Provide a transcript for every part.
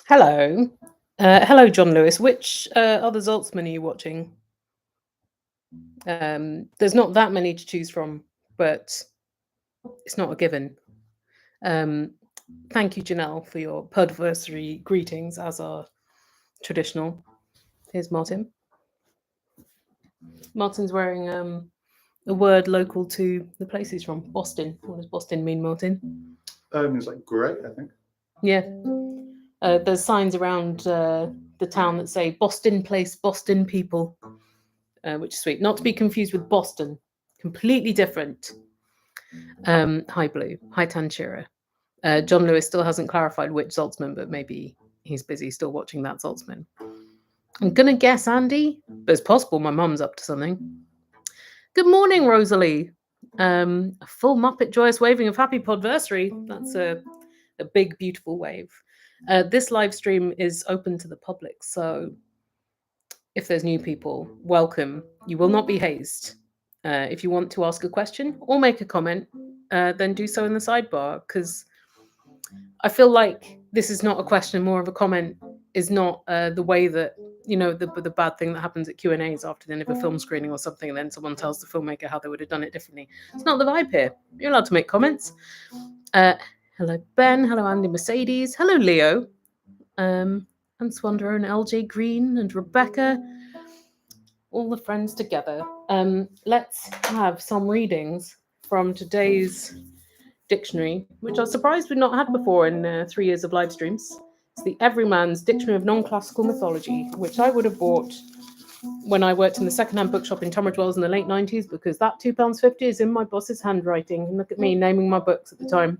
Hello. Hello, John Lewis. Which other Zaltzman are you watching? There's not that many to choose from, but it's not a given. Thank you, Janelle, for your podversary greetings, as are traditional. Here's Martin. Martin's wearing a word local to the place he's from, Boston. What does Boston mean, Martin? It's like great, I think. Yeah. There's signs around the town that say Boston Place, Boston people, which is sweet. Not to be confused with Boston. Completely different. Hi, Blue. Hi, Tanchira. John Lewis still hasn't clarified which Zaltzman, but maybe he's busy still watching that Zaltzman. I'm going to guess Andy, but it's possible my mum's up to something. Good morning, Rosalie. A full Muppet joyous waving of happy podversary. That's a big, beautiful wave. This live stream is open to the public, so if there's new people, welcome. You will not be hazed. If you want to ask a question or make a comment, then do so in the sidebar, because I feel like this is not a question, more of a comment. Is not the way that, the bad thing that happens at Q&As after the end of a film screening or something, and then someone tells the filmmaker how they would have done it differently. It's not the vibe here. You're allowed to make comments. Hello, Ben. Hello, Andy Mercedes. Hello, Leo. And Swander and LJ Green and Rebecca. All the friends together. Let's have some readings from today's dictionary, which I was surprised we'd not had before in 3 years of live streams. It's the Everyman's Dictionary of Non-Classical Mythology, which I would have bought when I worked in the second-hand bookshop in Tunbridge Wells in the late 90s, because that £2.50 is in my boss's handwriting. And look at me naming my books at the time.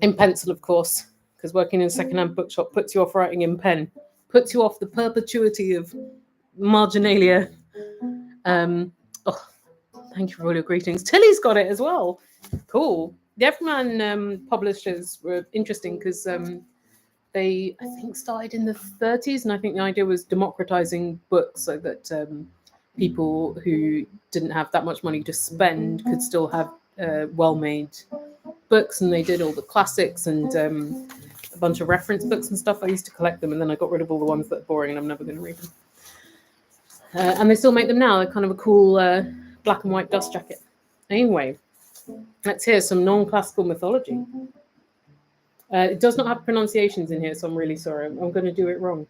In pencil, of course, because working in a second-hand bookshop puts you off writing in pen, puts you off the perpetuity of marginalia. Thank you for all your greetings. Tilly's got it as well. Cool. The Everyman publishers were interesting because they, I think, started in the 30s, and I think the idea was democratizing books so that people who didn't have that much money to spend could still have well-made books, and they did all the classics and a bunch of reference books and stuff. I used to collect them, and then I got rid of all the ones that are boring and I'm never going to read them. And they still make them now. They're kind of a cool black and white dust jacket. Anyway, let's hear some non-classical mythology. It does not have pronunciations in here, so I'm really sorry. I'm going to do it wrong.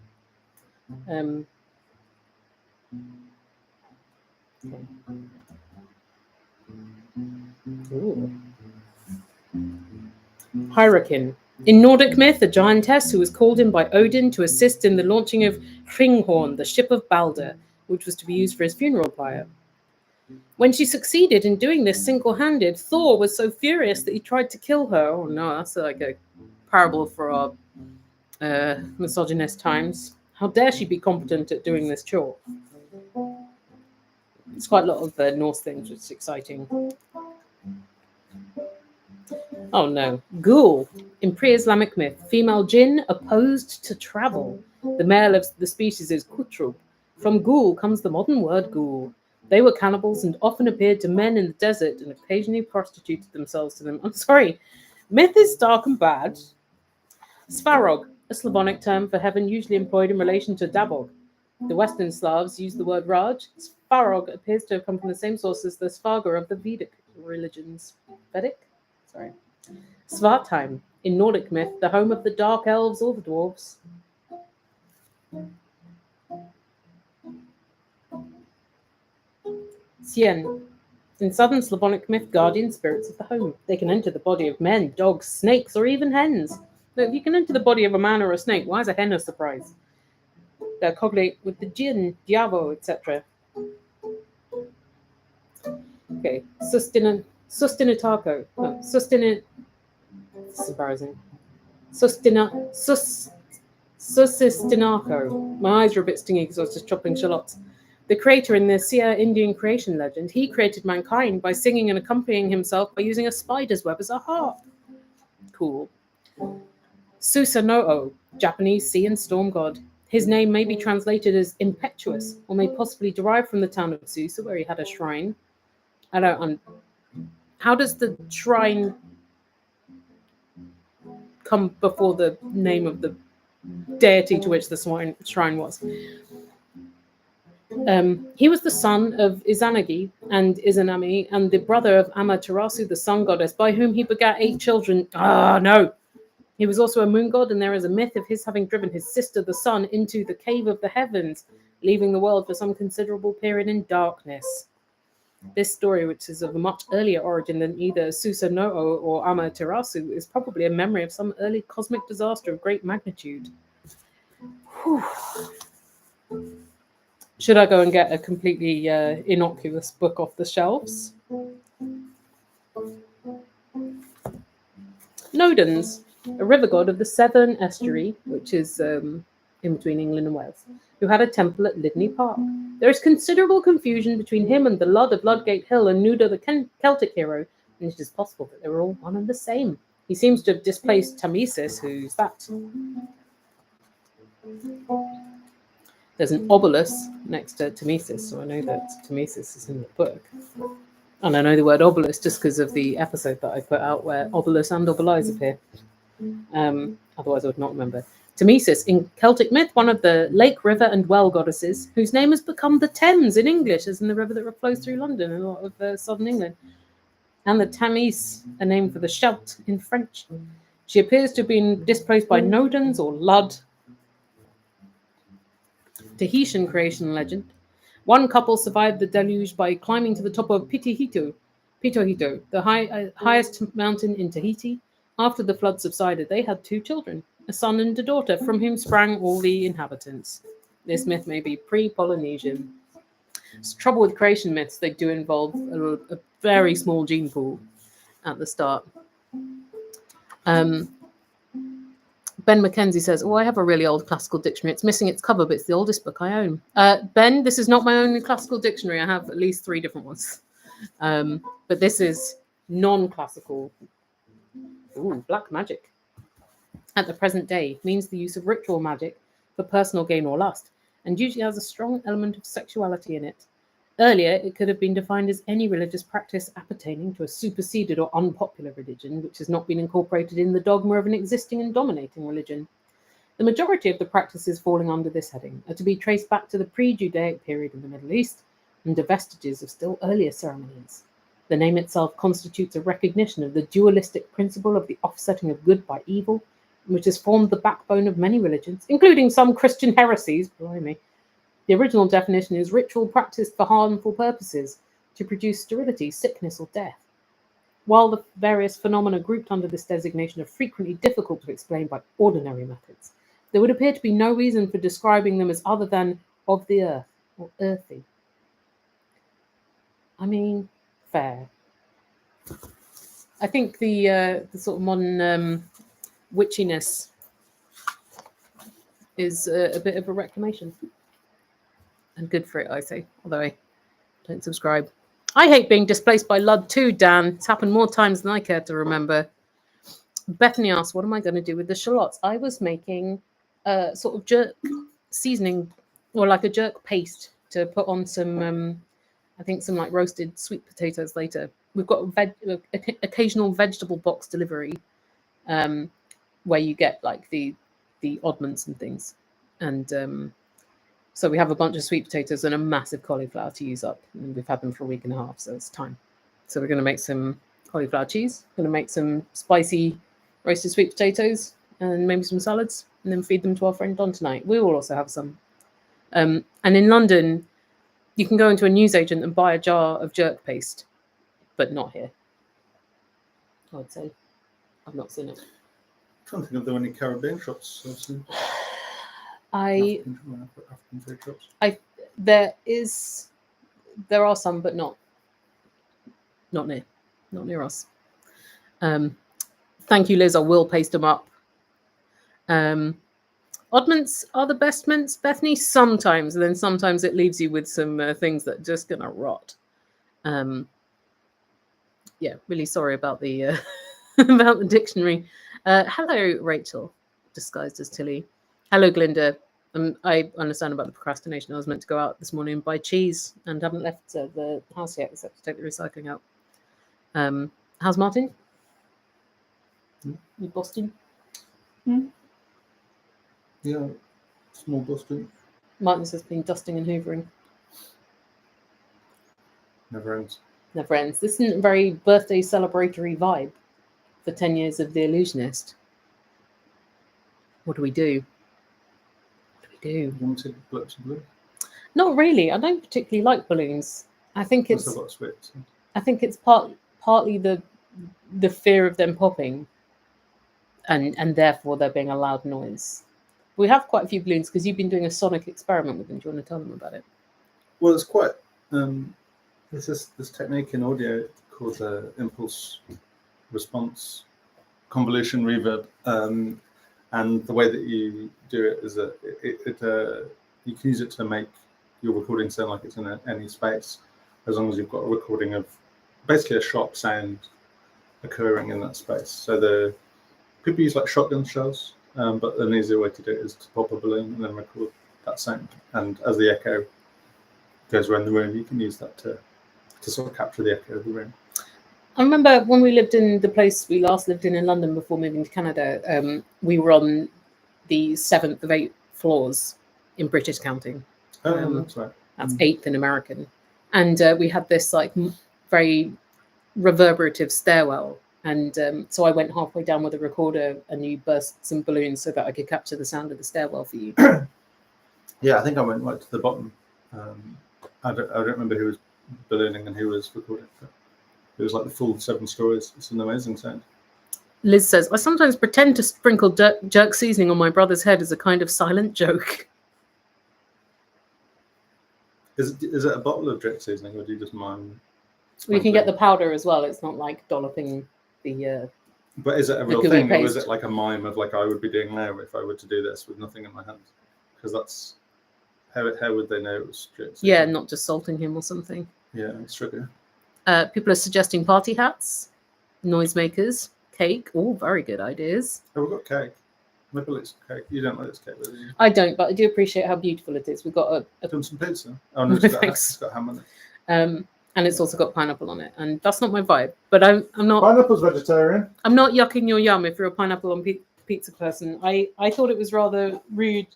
Hyrrokin. In Nordic myth, a giantess who was called in by Odin to assist in the launching of Hringhorn, the ship of Balder, which was to be used for his funeral pyre. When she succeeded in doing this single-handed, Thor was so furious that he tried to kill her. Oh no, that's like a parable for our misogynist times. How dare she be competent at doing this chore? It's quite a lot of Norse things, which is exciting. Oh no. Ghoul. In pre-Islamic myth, female jinn opposed to travel. The male of the species is Kutrub. From ghoul comes the modern word ghoul. They were cannibals and often appeared to men in the desert and occasionally prostituted themselves to them. I'm sorry. Myth is dark and bad. Svarog, a Slavonic term for heaven usually employed in relation to Dabog. The Western Slavs use the word Raj. Svarog appears to have come from the same source as the Svarga of the Vedic religions. Vedic? Sorry. Svartheim, in Nordic myth, the home of the dark elves or the dwarves. Sien. In southern Slavonic myth, guardian spirits of the home. They can enter the body of men, dogs, snakes, or even hens. Look, if you can enter the body of a man or a snake, why is a hen a surprise? They're cognate with the jinn, diavo, etc. Okay, sustinataco. No, sustinat. This is embarrassing. Susistinaco. My eyes were a bit stingy because I was just chopping shallots. The creator in the Sia Indian creation legend, he created mankind by singing and accompanying himself by using a spider's web as a harp. Cool. Susanoo, Japanese sea and storm god. His name may be translated as impetuous, or may possibly derive from the town of Susa, where he had a shrine. How does the shrine come before the name of the deity to which the shrine was. He was the son of Izanagi and Izanami, and the brother of Amaterasu, the sun goddess, by whom he begat 8 children. No! He was also a moon god, and there is a myth of his having driven his sister, the sun, into the cave of the heavens, leaving the world for some considerable period in darkness. This story, which is of a much earlier origin than either Susanoo or Amaterasu, is probably a memory of some early cosmic disaster of great magnitude. Whew. Should I go and get a completely innocuous book off the shelves? Nodens, a river god of the Severn Estuary, which is in between England and Wales, who had a temple at Lydney Park. There is considerable confusion between him and the Lud of Ludgate Hill and Nuda the Celtic hero, and it is possible that they were all one and the same. He seems to have displaced Tamesis. Who's that? There's an obelisk next to Tamesis, so I know that Tamesis is in the book. And I know the word obelisk just because of the episode that I put out where obelisk and obelize appear. Otherwise, I would not remember. Tamesis, in Celtic myth, one of the lake, river, and well goddesses, whose name has become the Thames in English, as in the river that flows through London and a lot of southern England. And the Tamise, a name for the Scheldt in French. She appears to have been displaced by Nodens or Lud. Tahitian creation legend. One couple survived the deluge by climbing to the top of Pitohito, the highest mountain in Tahiti. After the flood subsided, they had 2 children, a son and a daughter, from whom sprang all the inhabitants. This myth may be pre-Polynesian. It's the trouble with creation myths, they do involve a very small gene pool at the start. Ben Mackenzie says, I have a really old classical dictionary. It's missing its cover, but it's the oldest book I own. Ben, this is not my only classical dictionary. I have at least 3 different ones. But this is non-classical. Black magic. At the present day, means the use of ritual magic for personal gain or lust, and usually has a strong element of sexuality in it. Earlier, it could have been defined as any religious practice appertaining to a superseded or unpopular religion, which has not been incorporated in the dogma of an existing and dominating religion. The majority of the practices falling under this heading are to be traced back to the pre-Judaic period in the Middle East and to vestiges of still earlier ceremonies. The name itself constitutes a recognition of the dualistic principle of the offsetting of good by evil, which has formed the backbone of many religions, including some Christian heresies. Blimey. The original definition is ritual practiced for harmful purposes, to produce sterility, sickness, or death. While the various phenomena grouped under this designation are frequently difficult to explain by ordinary methods, there would appear to be no reason for describing them as other than of the earth or earthy. I mean, fair. I think the sort of modern witchiness is a bit of a reclamation. And good for it, I say, although I don't subscribe. I hate being displaced by Lud too, Dan. It's happened more times than I care to remember. Bethany asked, what am I going to do with the shallots? I was making a sort of jerk seasoning, or like a jerk paste to put on some, I think some like roasted sweet potatoes later. We've got occasional vegetable box delivery where you get like the oddments and things. And so we have a bunch of sweet potatoes and a massive cauliflower to use up. And we've had them for a week and a half, so it's time. So we're going to make some cauliflower cheese. Going to make some spicy roasted sweet potatoes and maybe some salads, and then feed them to our friend Don tonight. We will also have some. And in London, you can go into a newsagent and buy a jar of jerk paste, but not here. I would say. I've not seen it. I can't think of there any Caribbean shops. African food shops. There are some, but not near us. Thank you, Liz. I will paste them up. Oddments are the best mints, Bethany. Sometimes, and then sometimes it leaves you with some things that are just gonna rot. Yeah, really sorry about the about the dictionary. Hello, Rachel, disguised as Tilly. Hello, Glinda. I understand about the procrastination. I was meant to go out this morning and buy cheese and haven't left the house yet except to take the recycling out. How's Martin? You Boston? Yeah, small Boston. Martin's has been dusting and hoovering. Never ends. Never ends. This isn't a very birthday celebratory vibe for 10 years of The Illusionist. What do we do? What do we do? You want to take blips of blue? Not really. I don't particularly like balloons. I think Plus it's I've got a switch. So. I think it's partly the fear of them popping, and therefore there being a loud noise. We have quite a few balloons because you've been doing a sonic experiment with them. Do you want to tell them about it? Well, it's quite. There's this technique in audio called impulse response convolution reverb, and the way that you do it is that you can use it to make your recording sound like it's in any space, as long as you've got a recording of basically a shot sound occurring in that space. So people use like shotgun shells, but an easier way to do it is to pop a balloon and then record that sound. And as the echo goes around the room, you can use that to sort of capture the echo of the room. I remember when we lived in the place we last lived in London before moving to Canada, we were on the 7th of 8 floors in British counting. That's right. That's 8th in American. And we had this like very reverberative stairwell. And so I went halfway down with a recorder and you burst some balloons so that I could capture the sound of the stairwell for you. Yeah, I think I went right to the bottom. I don't remember who was ballooning and who was recording. But it was like the full 7 stories. It's an amazing sound. Liz says, I sometimes pretend to sprinkle jerk seasoning on my brother's head as a kind of silent joke. Is it a bottle of jerk seasoning, or do you just mime? Well, you can get the powder as well. It's not like dolloping the. But is it a real thing, or is it like a mime of like I would be doing now if I were to do this with nothing in my hands? Because that's how would they know it was jerk seasoning? Yeah, not just salting him or something. Yeah, it's true. People are suggesting party hats, noisemakers, cake. All very good ideas. Oh, we've got cake. Maybe it's cake. You don't like this cake, do you? I don't, but I do appreciate how beautiful it is. We've got some pizza. Oh no, it's got ham on it. And it's also got pineapple on it, and that's not my vibe. But I'm not. Pineapple's vegetarian. I'm not yucking your yum if you're a pineapple on pizza person. I thought it was rather rude.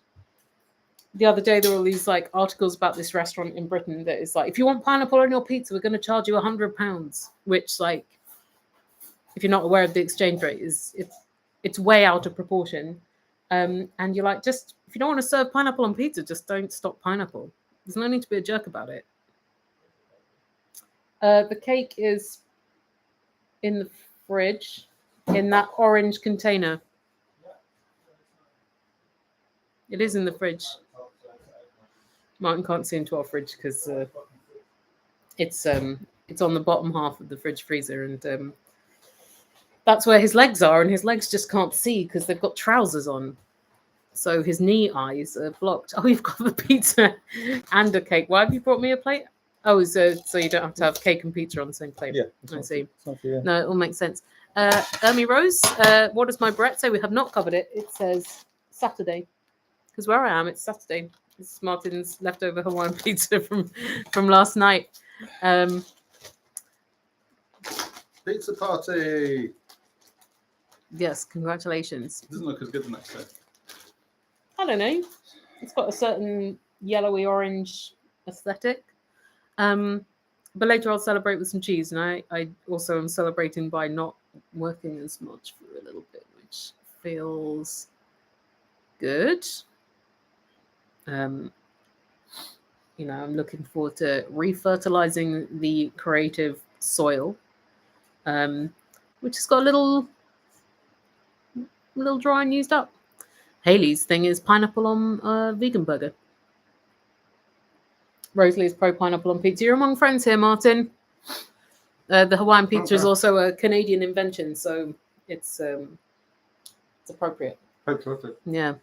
The other day there were all these like articles about this restaurant in Britain that is like, if you want pineapple on your pizza, we're going to charge you £100, which, like, if you're not aware of the exchange rate, it's way out of proportion. And you're like, just if you don't want to serve pineapple on pizza, just don't stock pineapple. There's no need to be a jerk about it. The cake is in the fridge in that orange container. It is in the fridge. Martin can't see into our fridge because it's on the bottom half of the fridge freezer, and that's where his legs are, and his legs just can't see because they've got trousers on. So his knee eyes are blocked. Oh, you've got the pizza and a cake. Why have you brought me a plate? Oh, so you don't have to have cake and pizza on the same plate. Yeah, I see. Yeah. No, it all makes sense. Ermi Rose, what does my Brett say? We have not covered it. It says Saturday. Because where I am, it's Saturday. It's Martin's leftover Hawaiian pizza from last night. Pizza party. Yes, congratulations. It doesn't look as good the next day. I don't know. It's got a certain yellowy orange aesthetic. But later I'll celebrate with some cheese, and I also am celebrating by not working as much for a little bit, which feels good. I'm looking forward to refertilizing the creative soil, which has got a little dry and used up. Haley's thing is pineapple on a vegan burger. Rosalie is pro pineapple on pizza. You're among friends here, Martin. The Hawaiian pizza is also a Canadian invention, so it's appropriate. Patriotic. Yeah.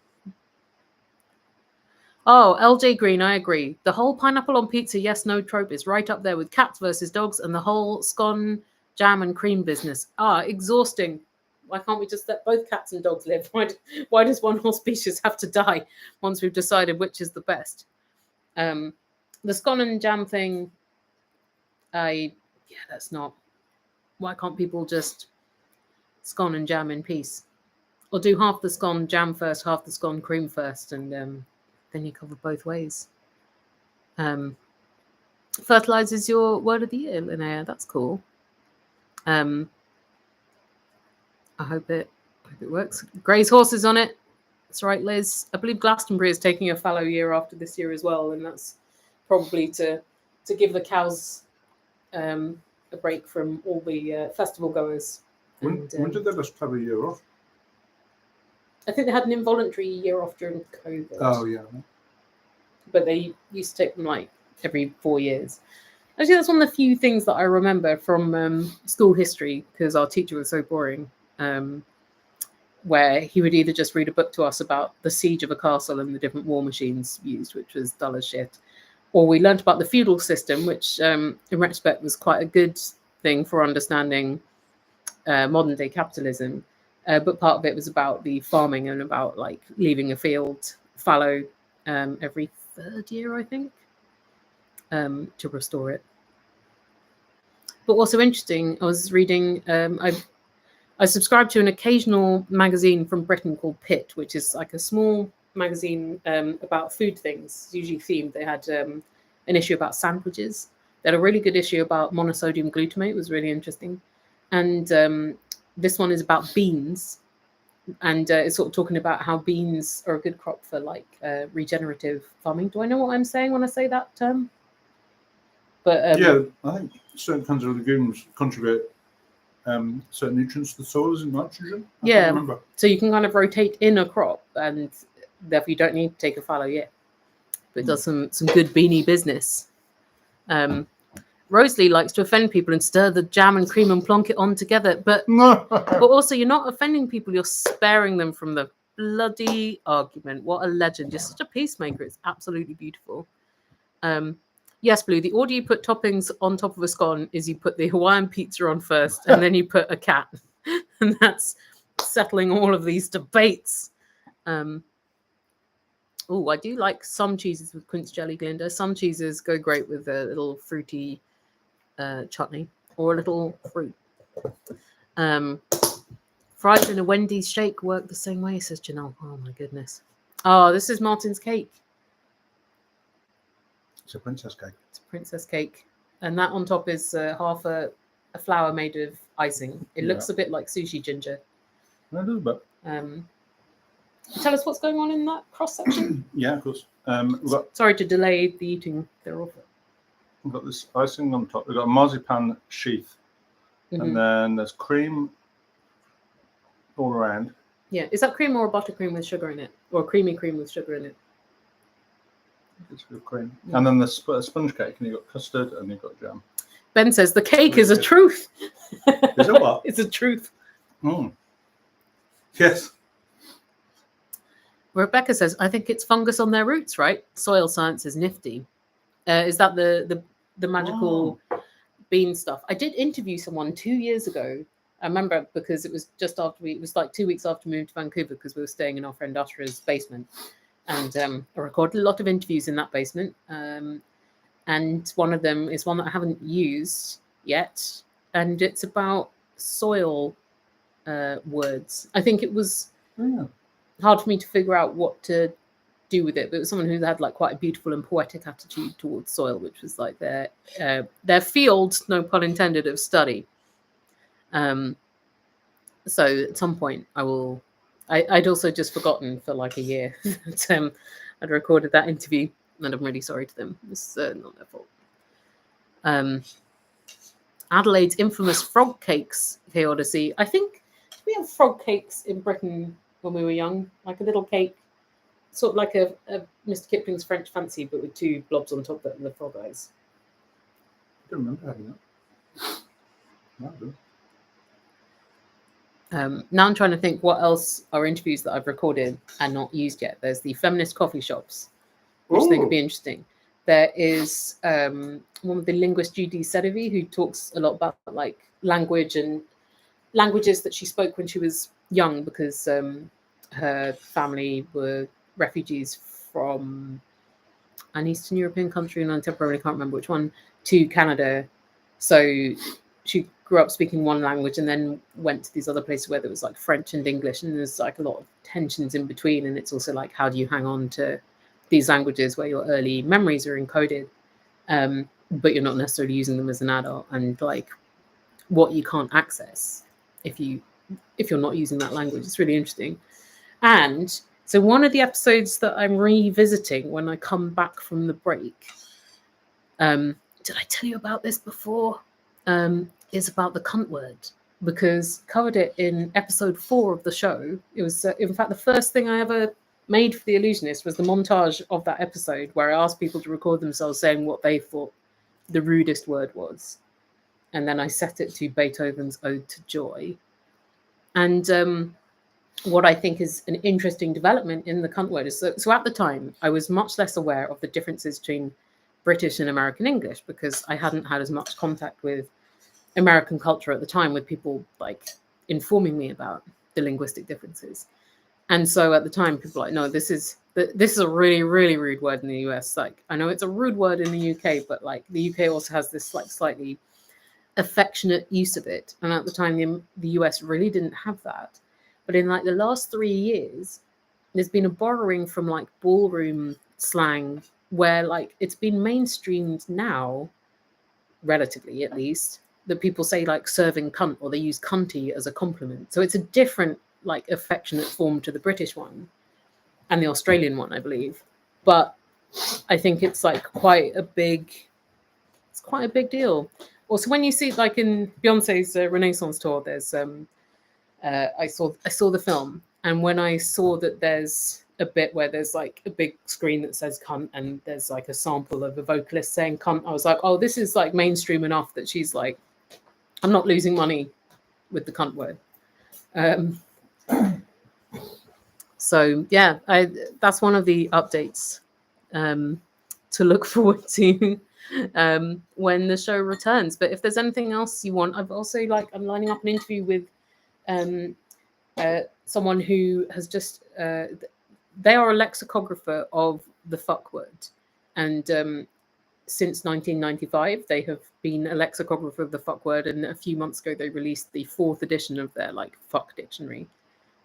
Oh, LJ Green, I agree. The whole pineapple on pizza, yes, no trope is right up there with cats versus dogs and the whole scone, jam and cream business. Exhausting. Why can't we just let both cats and dogs live? Why does one whole species have to die once we've decided which is the best? The scone and jam thing, that's not. Why can't people just scone and jam in peace? Or do half the scone jam first, half the scone cream first, and then you cover both ways. Fertilize is your word of the year, Linnea. That's cool. I hope it works. Gray's horses on it. That's right, Liz. I believe Glastonbury is taking a fallow year after this year as well, and that's probably to give the cows a break from all the festival goers. When did they just have a year off? I think they had an involuntary year off during COVID. Oh, yeah. But they used to take them like every 4 years. Actually, that's one of the few things that I remember from school history, because our teacher was so boring, where he would either just read a book to us about the siege of a castle and the different war machines used, which was dull as shit, or we learnt about the feudal system, which in retrospect was quite a good thing for understanding modern day capitalism. But part of it was about the farming and about like leaving a field fallow every 3rd year, I think, to restore it. But also interesting, I was reading, I subscribe to an occasional magazine from Britain called Pitt, which is like a small magazine about food things, usually themed. They had an issue about sandwiches. They had a really good issue about monosodium glutamate. It was really interesting. And this one is about beans. And it's sort of talking about how beans are a good crop for like regenerative farming. Do I know what I'm saying when I say that term? But yeah, I think certain kinds of legumes contribute certain nutrients to the soil, isn't nitrogen? I can't remember. So you can kind of rotate in a crop, and therefore you don't need to take a fallow year. But it does some good beanie business. Rosalie likes to offend people and stir the jam and cream and plonk it on together. But also you're not offending people, you're sparing them from the bloody argument. What a legend. You're such a peacemaker. It's absolutely beautiful. Yes, Blue, the order you put toppings on top of a scone is you put the Hawaiian pizza on first and then you put a cat. And that's settling all of these debates. Oh, I do like some cheeses with quince jelly, Glinda. Some cheeses go great with a little fruity chutney or a little fruit. Fries in a Wendy's shake work the same way, says Janelle. Oh, my goodness. Oh, this is Martin's cake. It's a princess cake. It's a princess cake. And that on top is half a flour made of icing. It looks a bit like sushi ginger. A little bit. Tell us what's going on in that cross section. Yeah, of course. Sorry to delay the eating thereof. We've got this icing on top. We've got a marzipan sheath. And then there's cream all around. Yeah. Is that cream or buttercream with sugar in it? Or creamy cream with sugar in it? It's good cream. Yeah. And then there's a sponge cake, and you've got custard and you've got jam. Ben says the cake is a truth. Is it what? It's a truth. Yes. Rebecca says, I think it's fungus on their roots, right? Soil science is nifty. Is that the magical bean stuff? I did interview someone 2 years ago. I remember because it was just after it was like 2 weeks after we moved to Vancouver because we were staying in our friend Ushra's basement. And I recorded a lot of interviews in that basement. And one of them is one that I haven't used yet. And it's about soil words. I think it was hard for me to figure out what to do with it. But it was someone who had like quite a beautiful and poetic attitude towards soil, which was like their field, no pun intended, of study. So at some point I'd also just forgotten for like a year that I'd recorded that interview, and I'm really sorry to them. It's not their fault. Adelaide's infamous frog cakes, Chaodyssey. I think we had frog cakes in Britain when we were young, like a little cake, sort of like a Mr. Kipling's French Fancy, but with 2 blobs on top of the frog eyes. I don't remember having that. No, now I'm trying to think what else are interviews that I've recorded and not used yet. There's the feminist coffee shops, which I think would be interesting. There is one with the linguist Judy Sedevi, who talks a lot about like language and languages that she spoke when she was young, because her family were refugees from an Eastern European country, and I temporarily can't remember which one, to Canada. So she grew up speaking one language and then went to these other places where there was like French and English, and there's like a lot of tensions in between. And it's also like, how do you hang on to these languages where your early memories are encoded, but you're not necessarily using them as an adult, and like what you can't access if you're not using that language. It's really interesting. And so one of the episodes that I'm revisiting when I come back from the break, did I tell you about this before? Is about the cunt word, because covered it in episode 4 of the show. It was, in fact, the first thing I ever made for the Illusionist was the montage of that episode where I asked people to record themselves saying what they thought the rudest word was. And then I set it to Beethoven's Ode to Joy. And what I think is an interesting development in the cunt word is, so at the time, I was much less aware of the differences between British and American English, because I hadn't had as much contact with American culture at the time, with people like informing me about the linguistic differences. And so at the time, people were like, no, this is a really, really rude word in the US. Like, I know it's a rude word in the UK, but like the UK also has this like slightly affectionate use of it. And at the time, the US really didn't have that. But in like the last 3 years, there's been a borrowing from like ballroom slang, where like it's been mainstreamed now, relatively at least, that people say like serving cunt, or they use cunty as a compliment. So it's a different like affectionate form to the British one and the Australian one, I believe. But I think it's like quite a big deal. Also, when you see like in Beyonce's Renaissance tour, there's I saw the film, and when I saw that there's a bit where there's like a big screen that says cunt, and there's like a sample of a vocalist saying cunt, I was like, oh, this is like mainstream enough that she's like, I'm not losing money with the cunt word. So yeah, that's one of the updates to look forward to when the show returns. But if there's anything else you want, I'm lining up an interview with someone who has just they are a lexicographer of the fuck word, and since 1995 they have been a lexicographer of the fuck word, and a few months ago they released the 4th edition of their like fuck dictionary.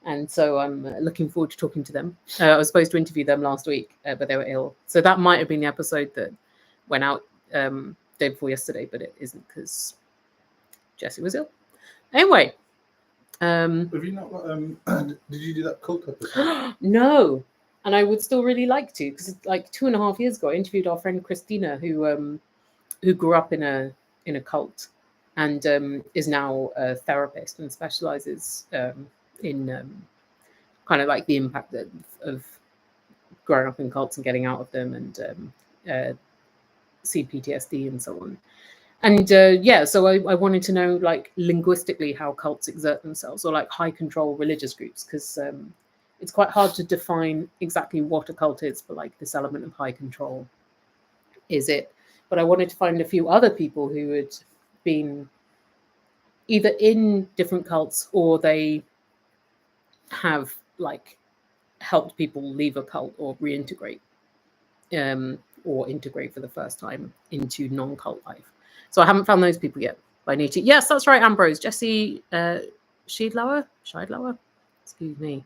And so I'm looking forward to talking to them. I was supposed to interview them last week, but they were ill, so that might have been the episode that went out day before yesterday, but it isn't because Jessie was ill. Anyway, Have you not got, did you do that cult episode? No, and I would still really like to, because like 2.5 years ago I interviewed our friend Christina, who grew up in a cult, and is now a therapist and specializes in kind of like the impact of growing up in cults and getting out of them, and CPTSD and so on. And so I wanted to know like linguistically how cults exert themselves, or like high control religious groups, because it's quite hard to define exactly what a cult is, but like this element of high control is it. But I wanted to find a few other people who had been either in different cults, or they have like helped people leave a cult or reintegrate, or integrate for the first time into non-cult life. So I haven't found those people yet. But I need to. Yes, that's right, Ambrose. Jessie Scheidlauer? Excuse me.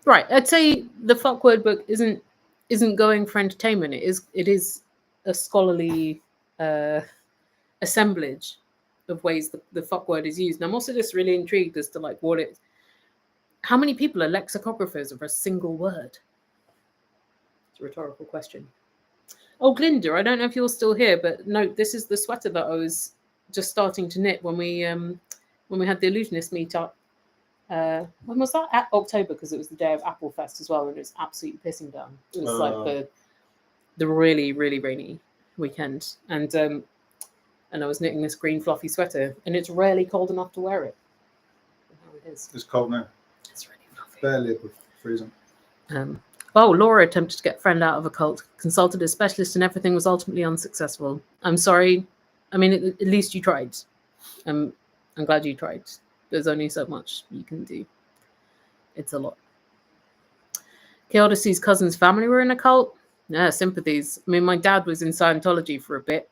Right. I'd say the fuck word book isn't going for entertainment. It is a scholarly assemblage of ways the fuck word is used. And I'm also just really intrigued as to like how many people are lexicographers of a single word? It's a rhetorical question. Oh, Glinda, I don't know if you're still here, but no, this is the sweater that I was just starting to knit when we had the Illusionist meetup. When was that? At October, because it was the day of Apple Fest as well, and it was absolutely pissing down. It was like the really, really rainy weekend, and I was knitting this green fluffy sweater, and it's rarely cold enough to wear it. How it is. It's cold now. It's really fluffy. Barely above freezing. Laura attempted to get a friend out of a cult, consulted a specialist, and everything was ultimately unsuccessful. I'm sorry. I mean, at least you tried. I'm glad you tried. There's only so much you can do. It's a lot. Chaodic's cousin's family were in a cult. Yeah, sympathies. I mean, my dad was in Scientology for a bit,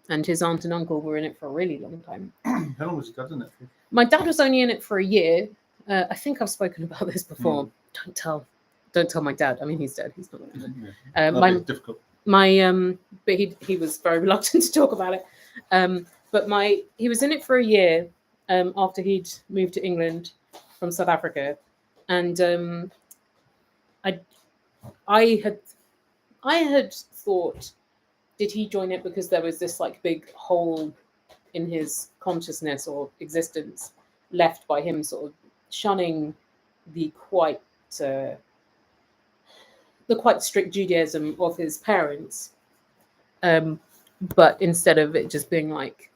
and his aunt and uncle were in it for a really long time. How long was your dad in it for? My dad was only in it for a year. I think I've spoken about this before. Don't tell my dad. I mean, he's dead. He's not going to know. That'd be difficult. But he was very reluctant to talk about it. But he was in it for a year after he'd moved to England from South Africa, and I had thought, did he join it because there was this like big hole in his consciousness or existence left by him sort of shunning the quite strict Judaism of his parents, but instead of it just being like,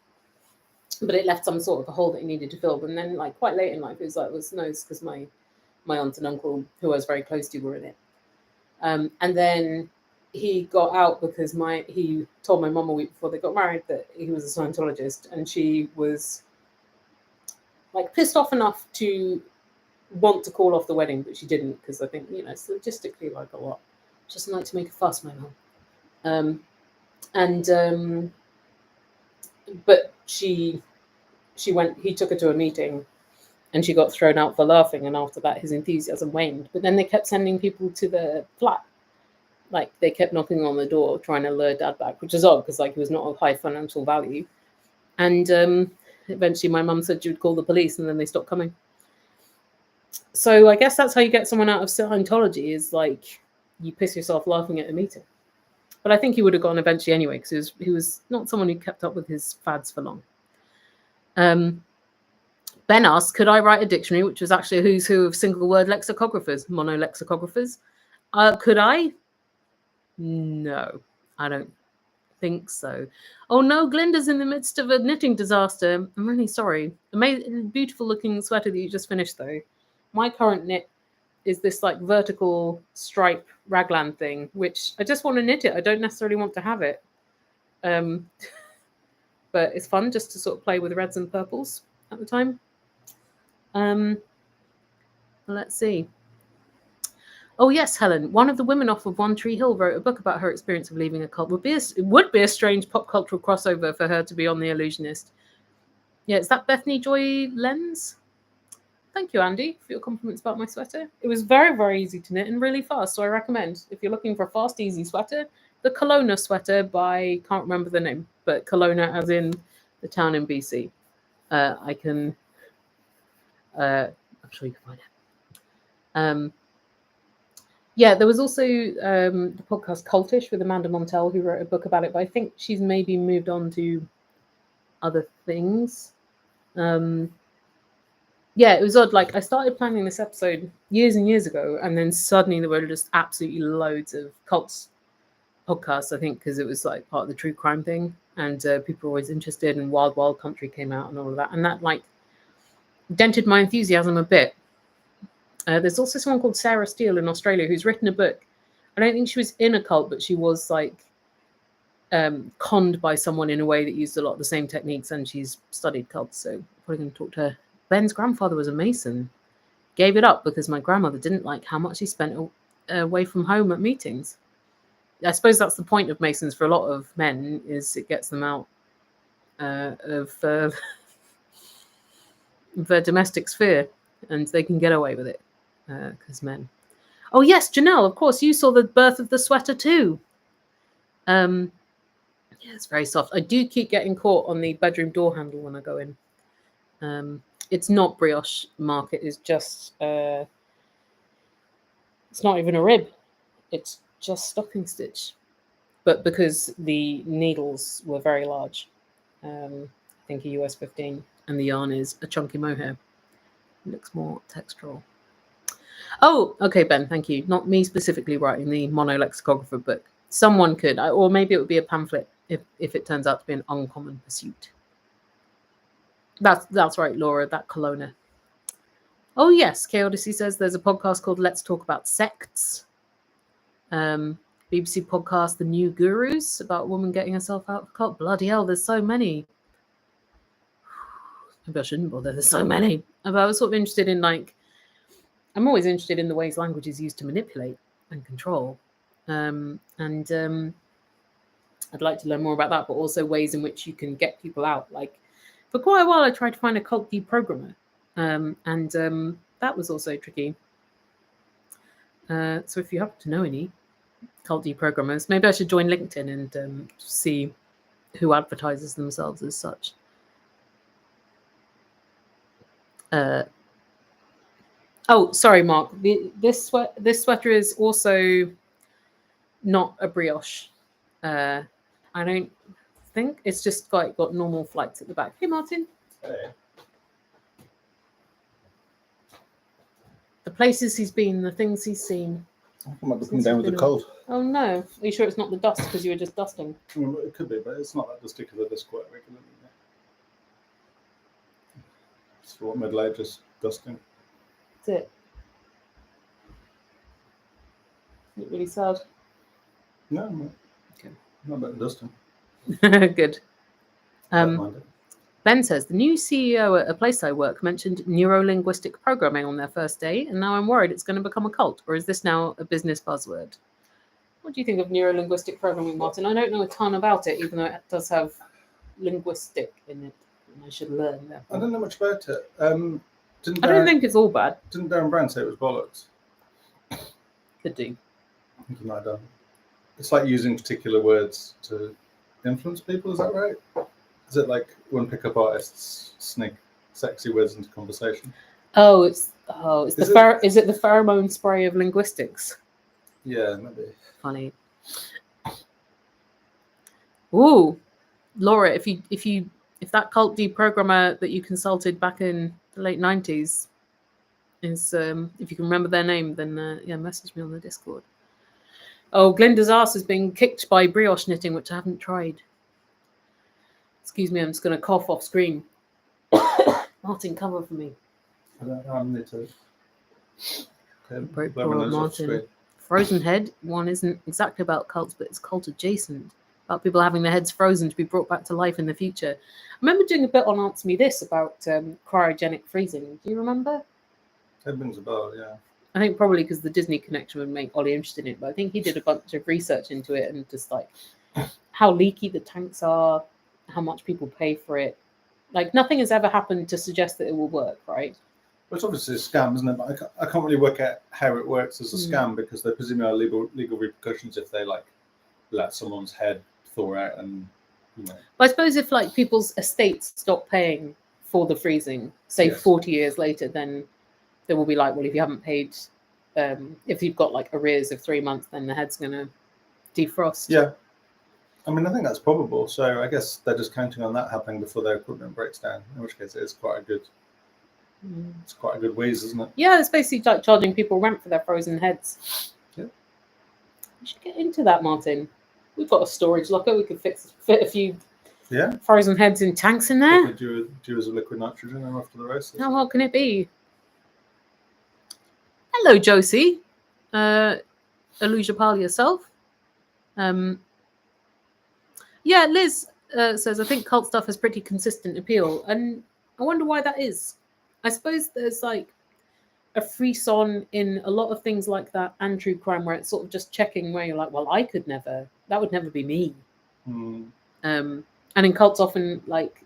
but it left some sort of a hole that he needed to fill. And then like quite late in life, it was like, no, it's because my aunt and uncle, who I was very close to, were in it. And then he got out because he told my mum a week before they got married that he was a Scientologist, and she was like pissed off enough to want to call off the wedding, but she didn't, because I think, it's logistically like a lot. She doesn't like to make a fuss, my mum. But she went. He took her to a meeting, and she got thrown out for laughing. And after that, his enthusiasm waned. But then they kept sending people to the flat. Like they kept knocking on the door, trying to lure Dad back, which is odd because like he was not of high financial value. And eventually, my mum said she would call the police, and then they stopped coming. So I guess that's how you get someone out of Scientology, is like you piss yourself laughing at a meeting. But I think he would have gone eventually anyway, because he was not someone who kept up with his fads for long. Ben asked, could I write a dictionary, which was actually a who's who of single word lexicographers, monolexicographers? Could I? No, I don't think so. Oh no, Glinda's in the midst of a knitting disaster. I'm really sorry. Amazing, beautiful looking sweater that you just finished though. My current knit is this like vertical stripe raglan thing, which I just want to knit it. I don't necessarily want to have it. But it's fun just to sort of play with reds and purples at the time. Let's see. Oh yes, Helen. One of the women off of One Tree Hill wrote a book about her experience of leaving a cult. It would be a strange pop cultural crossover for her to be on The Illusionist. Yeah, is that Bethany Joy Lens? Thank you, Andy, for your compliments about my sweater. It was very, very easy to knit and really fast. So I recommend, if you're looking for a fast, easy sweater, the Kelowna sweater by, can't remember the name, but Kelowna as in the town in BC. I'm sure you can find it. Yeah, there was also the podcast Cultish with Amanda Montell, who wrote a book about it, but I think she's maybe moved on to other things. Yeah, it was odd. Like, I started planning this episode years and years ago, and then suddenly there were just absolutely loads of cults podcasts, I think, because it was like part of the true crime thing, and people were always interested, and Wild Wild Country came out and all of that, and that like dented my enthusiasm a bit. There's also someone called Sarah Steele in Australia who's written a book. I don't think she was in a cult, but she was like conned by someone in a way that used a lot of the same techniques, and she's studied cults, so I'm probably going to talk to her. Ben's grandfather was a Mason. Gave it up because my grandmother didn't like how much he spent away from home at meetings. I suppose that's the point of Masons for a lot of men, is it gets them out of the domestic sphere, and they can get away with it because men. Oh yes, Janelle, of course, you saw the birth of the sweater too. Yeah, it's very soft. I do keep getting caught on the bedroom door handle when I go in. It's not brioche, Mark. It is just, it's not even a rib. It's just stocking stitch. But because the needles were very large, I think a US 15, and the yarn is a chunky mohair. It looks more textural. Oh, okay, Ben, thank you. Not me specifically writing the monolexicographer book. Someone could, or maybe it would be a pamphlet if it turns out to be an uncommon pursuit. That's right, Laura, that Kelowna. Oh, yes, K-Odyssey says there's a podcast called Let's Talk About Sects. BBC podcast The New Gurus, about a woman getting herself out of a cult. Bloody hell, there's so many. Maybe I shouldn't bother, there's so many. But I was sort of interested in, like, I'm always interested in the ways language is used to manipulate and control. and I'd like to learn more about that, but also ways in which you can get people out. Like for quite a while, I tried to find a cult deprogrammer, and that was also tricky. So if you happen to know any cult deprogrammers, maybe I should join LinkedIn and see who advertises themselves as such. Oh, sorry, Mark. This sweater is also not a brioche. I don't think it's just got normal flights at the back. Hey, Martin. Hey. The places he's been, the things he's seen. I might be coming down with the cold. Oh no! Are you sure it's not the dust because you were just dusting? It could be, but it's not that dusty because I just quite regularly. It's for what middle ages dusting. That's it. Is it really sad? No, no. Okay. Not about dusting. Good. Don't mind it. Ben says, the new CEO at a place I work mentioned neuro-linguistic programming on their first day, and now I'm worried it's going to become a cult, or is this now a business buzzword? What do you think of neuro-linguistic programming, Martin? I don't know a ton about it, even though it does have linguistic in it, and I should learn that. I don't know much about it. I don't think it's all bad. Didn't Darren Brown say it was bollocks? Could do. I think he might have done. It's like using particular words to influence people, is that right? Is it like when pickup artists sneak sexy words into conversation? Is it the pheromone spray of linguistics? Yeah, maybe. Funny. Ooh, Laura, if that cult deprogrammer that you consulted back in the late 90s is if you can remember their name, then message me on the Discord. Oh, Glinda's ass is being kicked by brioche knitting, which I haven't tried. Excuse me, I'm just going to cough off screen. Martin, cover for me. I don't need to. Okay, Martin. Frozen Head one isn't exactly about cults, but it's cult adjacent. About people having their heads frozen to be brought back to life in the future. I remember doing a bit on Answer Me This about cryogenic freezing. Do you remember? It rings a bell, yeah. I think probably because the Disney connection would make Ollie interested in it, but I think he did a bunch of research into it and just like how leaky the tanks are, how much people pay for it. Like nothing has ever happened to suggest that it will work, right? Well, it's obviously a scam, isn't it? But I can't really work out how it works as a scam because there presumably are legal repercussions if they like let someone's head thaw out and But I suppose if like people's estates stop paying for the freezing, say 40 years later, then there will be like, well, if you haven't paid, if you've got like arrears of 3 months, then the head's going to defrost. Yeah. I mean, I think that's probable. So I guess they're just counting on that happening before their equipment breaks down, in which case it is quite a good, it's quite a good wheeze, isn't it? Yeah, it's basically like charging people rent for their frozen heads. Yeah. We should get into that, Martin. We've got a storage locker. We could fit a few frozen heads in tanks in there. Dewars of liquid nitrogen and after the races. How hard can it be? Hello, Josie. Aluja Pal yourself. Yeah, Liz says, I think cult stuff has pretty consistent appeal. And I wonder why that is. I suppose there's like a frisson in a lot of things like that and true crime where it's sort of just checking where you're like, well, that would never be me. And in cults often like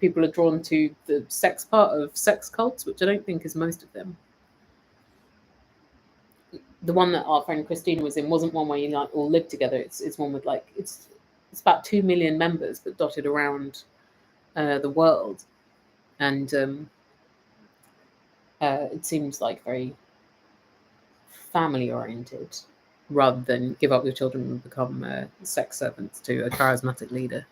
people are drawn to the sex part of sex cults, which I don't think is most of them. The one that our friend Christina was in wasn't one where you like all live together. It's one with like it's about 2 million members but dotted around the world, and it seems like very family oriented rather than give up your children and become sex servants to a charismatic leader.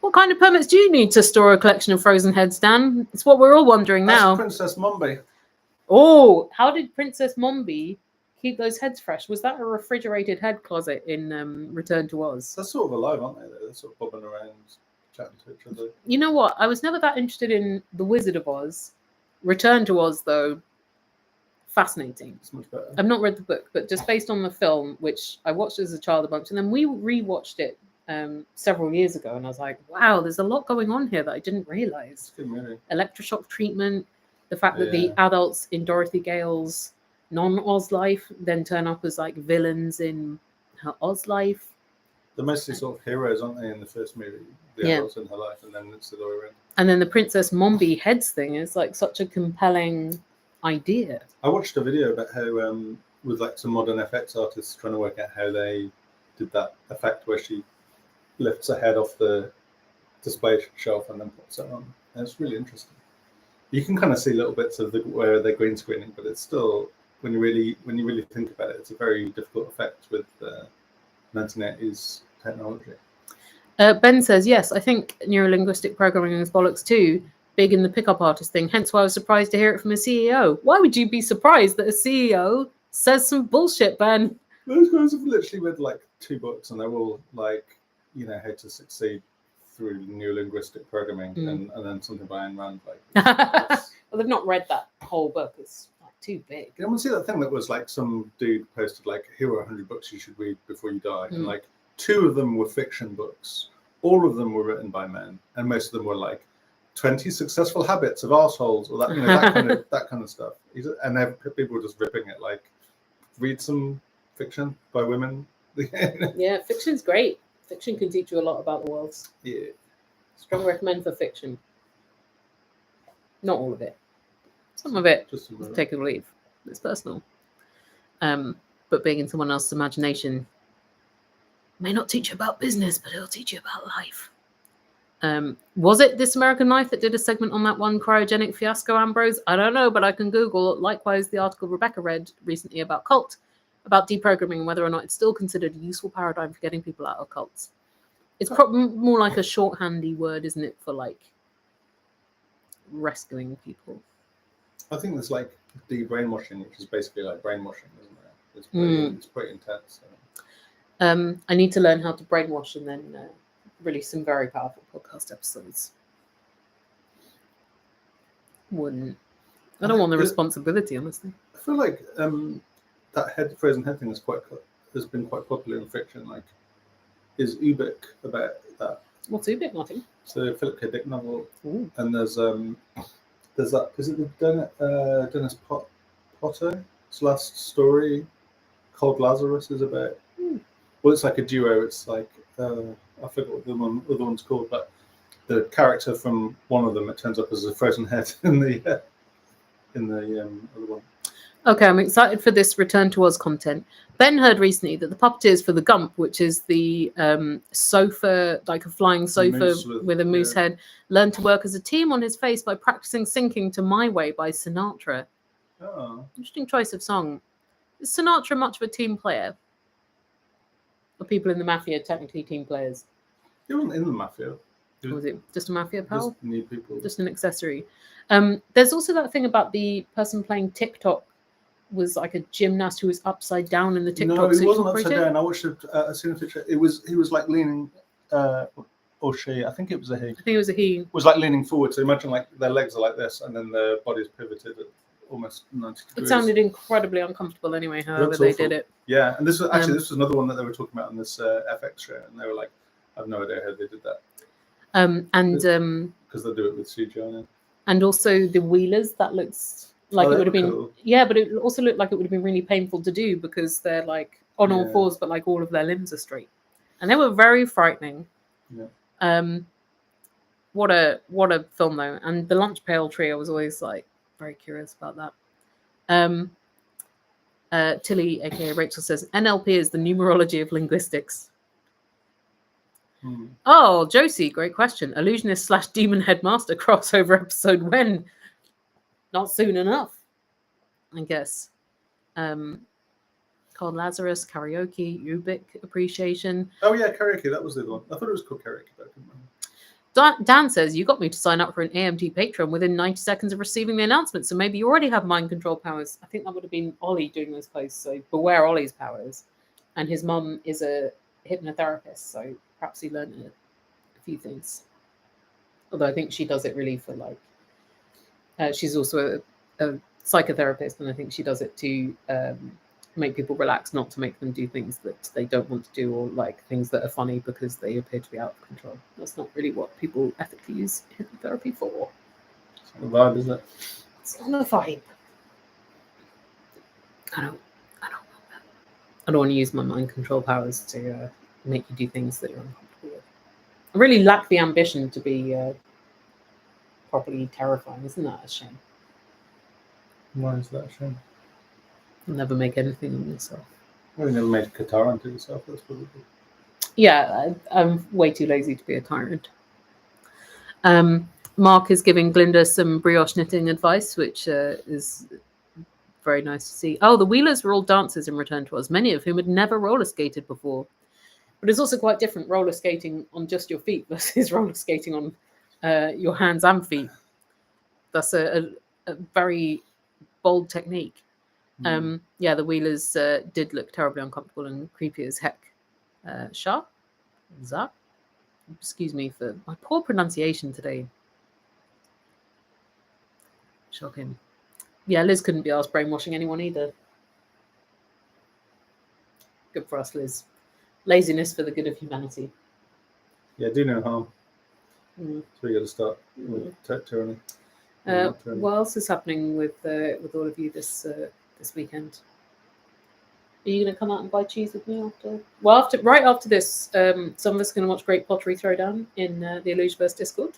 What kind of permits do you need to store a collection of frozen heads, Dan? It's what we're all wondering now. Princess Mombi. Oh, how did Princess Mombi keep those heads fresh? Was that a refrigerated head closet in Return to Oz? They're sort of alive, aren't they? They're sort of bobbing around, chatting to each other. You know what? I was never that interested in The Wizard of Oz. Return to Oz, though, fascinating. It's much better. I've not read the book, but just based on the film, which I watched as a child a bunch, and then we rewatched it several years ago, and I was like, wow, there's a lot going on here that I didn't realize. Good movie. Electroshock treatment, the fact that the adults in Dorothy Gale's non-Oz life then turn up as like villains in her Oz life. They're mostly sort of heroes, aren't they, in the first movie? The Yeah. adults in her life, and then it's the other way around. And then the Princess Mombi heads thing is like such a compelling idea. I watched a video about how, with like some modern FX artists trying to work out how they did that effect where she lifts her head off the display shelf and then puts it on. And it's really interesting. You can kind of see little bits of where they're green screening, but it's still, when you really think about it, it's a very difficult effect with 1980s technology. Ben says, yes, I think neurolinguistic programming is bollocks too, big in the pickup artist thing. Hence why I was surprised to hear it from a CEO. Why would you be surprised that a CEO says some bullshit, Ben? Those guys have literally read like 2 books, and they're all like, how to succeed through neurolinguistic programming, and then something by Ayn Rand. Well, they've not read that whole book. It's like too big. You want to see that thing that was like some dude posted like, here are 100 books you should read before you die, and like 2 of them were fiction books. All of them were written by men, and most of them were like 20 successful habits of assholes, or that that kind of stuff. And people were just ripping it like, read some fiction by women. Yeah, fiction's great. Fiction can teach you a lot about the world. Yeah. Strong recommend for fiction. Not all of it. Some of it, Just take or leave. It's personal. But being in someone else's imagination may not teach you about business, but it'll teach you about life. Was it This American Life that did a segment on that one cryogenic fiasco, Ambrose? I don't know, but I can Google. Likewise, the article Rebecca read recently about cult, about deprogramming and whether or not it's still considered a useful paradigm for getting people out of cults. It's probably more like a shorthandy word, isn't it, for like rescuing people. I think there's like de-brainwashing, which is basically like brainwashing, isn't it? It's pretty intense. I need to learn how to brainwash and then release some very powerful podcast episodes. I don't want the responsibility, honestly. I feel like that frozen head thing has been quite popular in fiction. Like, is Ubik about that? What's Ubik, Martin? It's a Philip K. Dick novel. Ooh. And there's that. Is it the Dennis Potter's last story? Cold Lazarus is about. Well, it's like a duo. It's like I forget what the other one's called, but the character from one of them, it turns up as a frozen head in the other one. Okay, I'm excited for this Return to Oz content. Ben heard recently that the puppeteers for the Gump, which is the sofa, like a flying sofa with a moose head, learned to work as a team on his face by practicing singing to My Way by Sinatra. Oh. Interesting choice of song. Is Sinatra much of a team player? Are people in the mafia technically team players? He wasn't in the mafia. Was it just a mafia pal? Just need people. Just an accessory. There's also that thing about the person playing TikTok was like a gymnast who was upside down in the TikTok. No, he wasn't upside down. I watched a seen a picture. He was like leaning, or she. I think it was a he. I think it was a he. Was like leaning forward. So imagine like their legs are like this, and then their body's pivoted at almost 90 degrees. It sounded incredibly uncomfortable anyway. However they did it. Yeah, and this was actually this was another one that they were talking about on this FX show, and they were like, I have no idea how they did that. Because they do it with CGI. And also the wheelers, that looks like it would have been cool. Yeah, but it also looked like it would have been really painful to do because they're like on all fours, but like all of their limbs are straight, and they were very frightening. Yeah. What a film though, and the Lunch Pail Tree, I was always like very curious about that. Tilly, aka Rachel, says NLP is the numerology of linguistics. Oh, Josie, great question. Illusionist / demon headmaster crossover episode when? Not soon enough, I guess. Cold Lazarus, karaoke, Ubik appreciation. Oh yeah, karaoke. That was the one. I thought it was called karaoke. But I couldn't remember. Dan says, you got me to sign up for an AMT Patreon within 90 seconds of receiving the announcement, so maybe you already have mind control powers. I think that would have been Ollie doing those posts, so beware Ollie's powers. And his mum is a hypnotherapist, so perhaps he learned a few things. Although I think she does it really for like... she's also a psychotherapist, and I think she does it to make people relax, not to make them do things that they don't want to do, or like things that are funny because they appear to be out of control. That's not really what people ethically use hypnotherapy for. It's not a vibe, is it? It's not a vibe. I don't want that. I don't want to use my mind control powers to make you do things that you're uncomfortable with. I really lack the ambition to be properly terrifying. Isn't that a shame? Why is that a shame? I'll never make anything of myself. Well, you never made a guitar onto yourself, that's probably. Yeah, I'm way too lazy to be a tyrant. Mark is giving Glinda some brioche knitting advice, which is very nice to see. Oh, the Wheelers were all dancers in Return to Oz, many of whom had never roller skated before. But it's also quite different roller skating on just your feet versus roller skating on your hands and feet. That's a very bold technique. Yeah, the Wheelers did look terribly uncomfortable and creepy as heck. Sharp? Zap? Excuse me for my poor pronunciation today. Shocking. Yeah, Liz couldn't be asked brainwashing anyone either. Good for us, Liz. Laziness for the good of humanity. Yeah, do no harm. So you got to start with tyranny. What else is happening with all of you this weekend? Are you going to come out and buy cheese with me after? Well, right after this, some of us are going to watch Great Pottery Throwdown in the Illusiverse Discord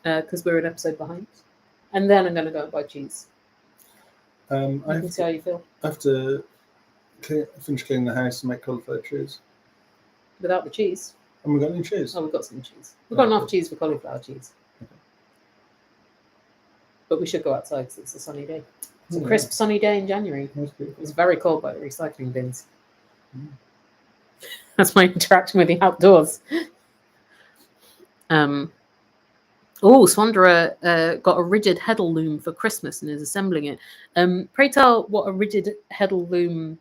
because we're an episode behind, and then I'm going to go and buy cheese. I can see how you feel. I have to finish cleaning the house and make cauliflower cheese. Without the cheese? And we've got any cheese? Oh, we've got some cheese. We've got enough cheese for cauliflower cheese. Okay. But we should go outside because it's a sunny day. It's a crisp, sunny day in January. It was very cold by the recycling bins. That's my interaction with the outdoors. Swandera got a rigid heddle loom for Christmas and is assembling it. Pray tell what a rigid heddle loom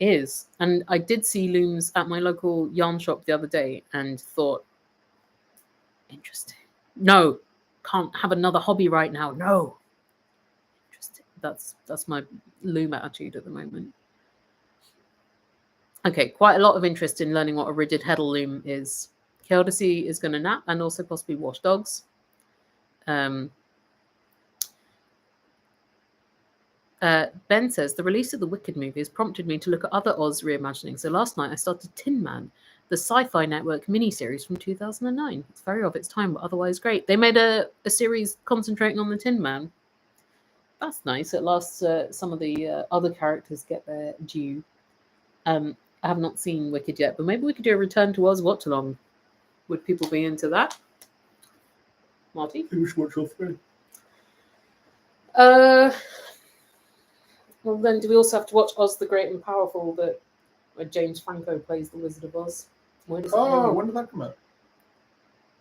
is. And I did see looms at my local yarn shop the other day and thought, interesting. No, can't have another hobby right now. No. Interesting. That's my loom attitude at the moment. Okay, quite a lot of interest in learning what a rigid heddle loom is. Kildesy is going to nap and also possibly wash dogs. Ben says, the release of the Wicked movie has prompted me to look at other Oz reimaginings. So last night I started Tin Man, the Sci-Fi Network miniseries from 2009. It's very of its time, but otherwise great. They made a series concentrating on the Tin Man. That's nice. At last, some of the other characters get their due. I have not seen Wicked yet, but maybe we could do a Return to Oz watch-along. Would people be into that? Marty? We should watch all three. Well, then, do we also have to watch Oz the Great and Powerful, where James Franco plays the Wizard of Oz? When did that come out?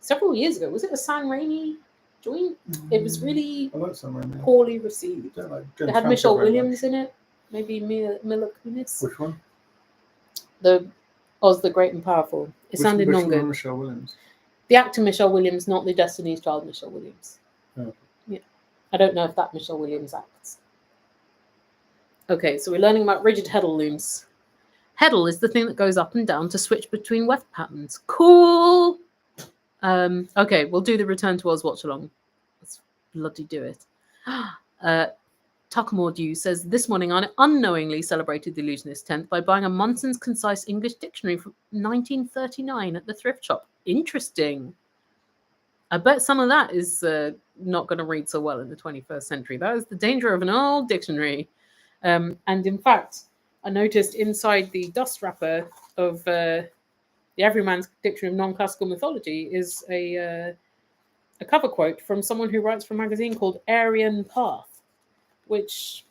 Several years ago. Was it a Sam Raimi joint? It was really Raimi. Poorly received. It had Michelle Williams in it. Maybe Mila Kunis. Which one? The Oz the Great and Powerful. It sounded non good. Michelle Williams? The actor Michelle Williams, not the Destiny's Child Michelle Williams. Oh. Yeah. I don't know if that Michelle Williams acts. Okay, so we're learning about rigid heddle looms. Heddle is the thing that goes up and down to switch between weft patterns. Cool! Okay, we'll do the Return to Oz watch-along. Let's bloody do it. Tuckamore Dew says, this morning I unknowingly celebrated the Illusionist 10th by buying a Munson's Concise English Dictionary from 1939 at the thrift shop. Interesting. I bet some of that is not going to read so well in the 21st century. That is the danger of an old dictionary. And in fact, I noticed inside the dust wrapper of the Everyman's Dictionary of Non-Classical Mythology is a cover quote from someone who writes for a magazine called Aryan Path, which,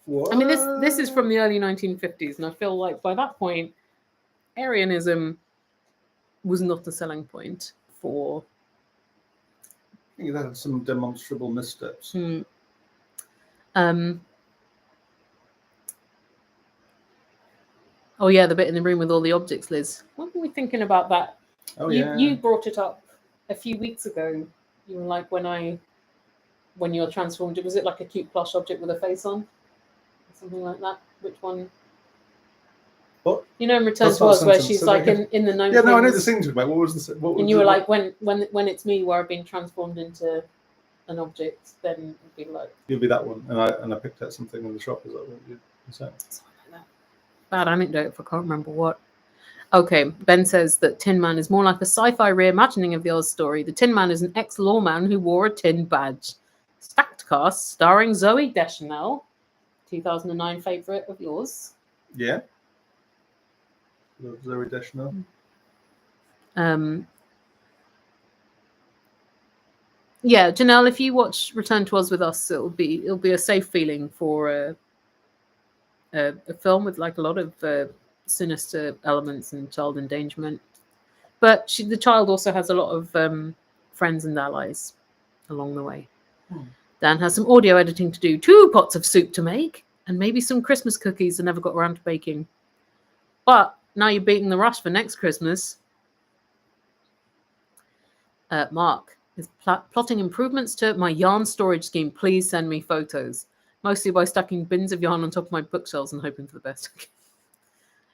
what? I mean, this is from the early 1950s, and I feel like by that point, Aryanism was not a selling point for... I think that had some demonstrable missteps. Oh yeah, the bit in the room with all the objects, Liz. What were we thinking about that? Oh, You brought it up a few weeks ago. You were like, when you're transformed, was it like a cute plush object with a face on? Or something like that? Which one? What? You know, in Return to Oz, where she's like in the gnome. Yeah, no, I know the thing about. What was the? And you were like, when it's me, where I've been transformed into an object, then it'd be like You'll be that one, and I picked out something in the shop. Is that what you said? something like that. Bad anecdote if I can't remember what. Okay, Ben says that Tin Man is more like a sci-fi reimagining of the Oz story. The Tin Man is an ex-lawman who wore a tin badge. Stacked cast starring Zoe Deschanel, 2009 favourite of yours. Yeah. Love Zoe Deschanel. Yeah, Janelle, if you watch Return to Oz with us, it'll be a safe feeling for a film with like a lot of sinister elements and child endangerment. But the child also has a lot of friends and allies along the way. Dan has some audio editing to do, 2 pots of soup to make, and maybe some Christmas cookies I never got around to baking. But now you're beating the rush for next Christmas. Mark is plotting improvements to my yarn storage scheme. Please send me photos. Mostly by stacking bins of yarn on top of my bookshelves and hoping for the best.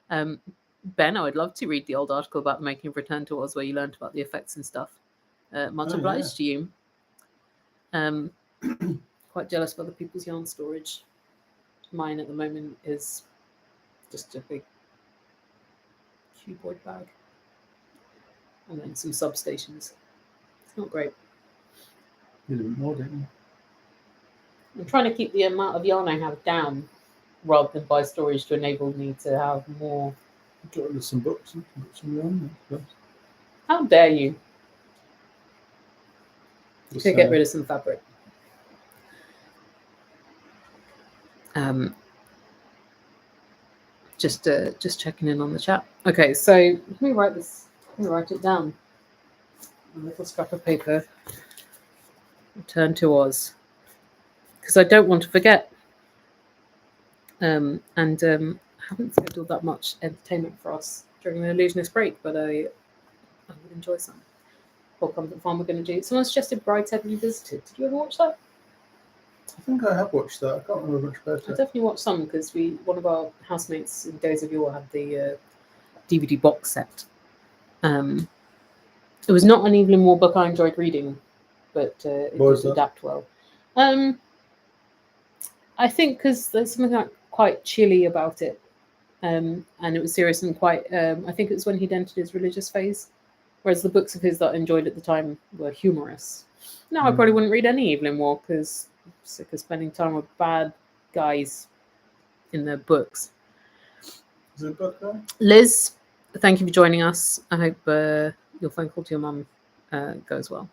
Ben, I would love to read the old article about the making of Return to Oz where you learned about the effects and stuff. Much obliged to you. Quite jealous of other people's yarn storage. Mine at the moment is just a big cuboid bag. And then some substations. It's not great. You didn't more, didn't you? I'm trying to keep the amount of yarn I have down rather than buy storage to enable me to have more. There's some books and some yarn. How dare you? To get rid of some fabric. Just checking in on the chat. Okay, so let me write this. Let me write it down. A little scrap of paper. Return to Oz, because I don't want to forget. And haven't scheduled that much entertainment for us during the Illusionist break, but I would enjoy some. What Comfort Farm we're going to do. Someone suggested Brideshead Revisited. Did you ever watch that? I think I have watched that. I can't remember much about it. I definitely watched some because one of our housemates in Days of Yore had the DVD box set. It was not an Evelyn Waugh book I enjoyed reading, but it did adapt well. I think because there's something like quite chilly about it, and it was serious and quite. I think it was when he'd entered his religious phase, whereas the books of his that I enjoyed at the time were humorous. Now I probably wouldn't read any Evelyn Waugh because I'm sick of spending time with bad guys in their books. Is it a book guy? Liz, thank you for joining us. I hope your phone call to your mum goes well.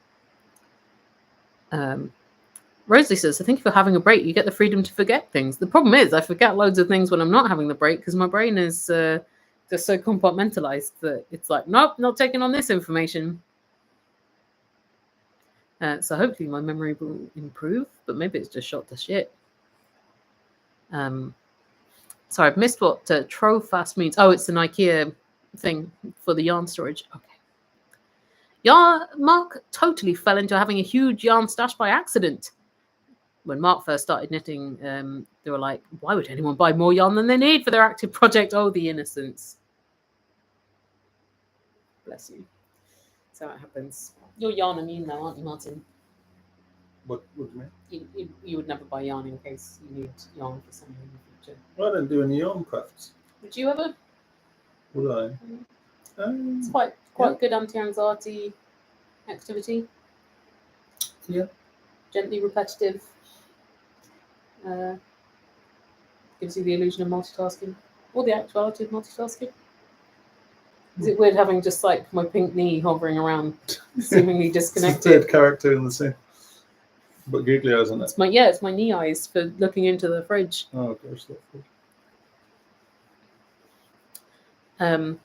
Rosalie says, I think if you're having a break, you get the freedom to forget things. The problem is I forget loads of things when I'm not having the break because my brain is just so compartmentalized that it's like, nope, not taking on this information. So hopefully my memory will improve, but maybe it's just shot to shit. Sorry, I've missed what Trofast means. Oh, it's an IKEA thing for the yarn storage. Okay. Mark totally fell into having a huge yarn stash by accident. When Mark first started knitting, they were like, why would anyone buy more yarn than they need for their active project? Oh, the innocence. Bless you. So it happens. You're yarn immune now, aren't you, Martin? What do you mean? You would never buy yarn in case you need yarn for something in the future. Well, I don't do any yarn crafts. Would you ever? Would I? It's quite good anti-anxiety activity. Yeah. Gently repetitive. Gives you the illusion of multitasking. Or the actuality of multitasking. Is it weird having just like my pink knee hovering around, seemingly disconnected? It's the third character in the scene. But googly eyes on it. It's my knee eyes for looking into the fridge. Oh gosh, that's good.